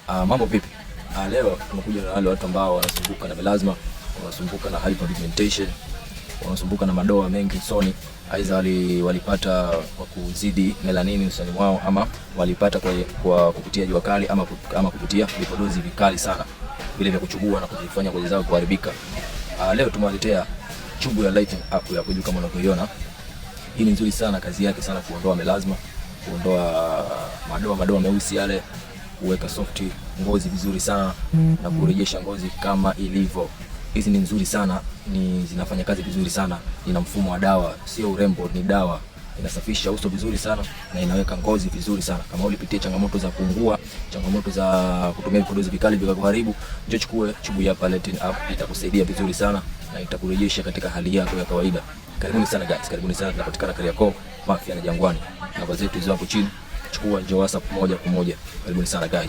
Mambo vipi? Leo tumekuja na wale watu ambao wanasumbuka na melasma, wanasumbuka na hyperpigmentation, wanasumbuka na madoa mengi usoni, aidha walipata kwa kuzidi melanini usoni mwao, ama walipata kwa kupitia jua kali, ama kupitia vipodozi vikali sana vile vya kuchubua na kujifanya ngozi zao kuharibika. Leo tumewaletea chubu ya Lighten Up ya kujua kama unavyoiona. Hii ni nzuri sana, kazi yake sana kuondoa melasma, kuondoa madoa meusi yale, kuweka soft ngozi vizuri sana na kurejesha ngozi kama ilivyo. Hizi ni nzuri sana, zinafanya kazi vizuri sana. Ina mfumo wa dawa, sio urembo, ni dawa. Inasafisha uso vizuri sana na inaweka ngozi vizuri sana. Kama ulipitia changamoto za kuungua, changamoto za kutumia vipodozi vikali vya kuharibu, njoo chukue chubu ya Lighten Up, itakusaidia vizuri sana na itakurejesha katika hali yako ya kawaida. Karibuni sana guys, karibuni sana. Tunapatikana Kariakoo, Mafia na Jangwani. Namba zetu hizo hapo chini. Chukua, njoo WhatsApp moja kwa moja. Karibuni sana guys.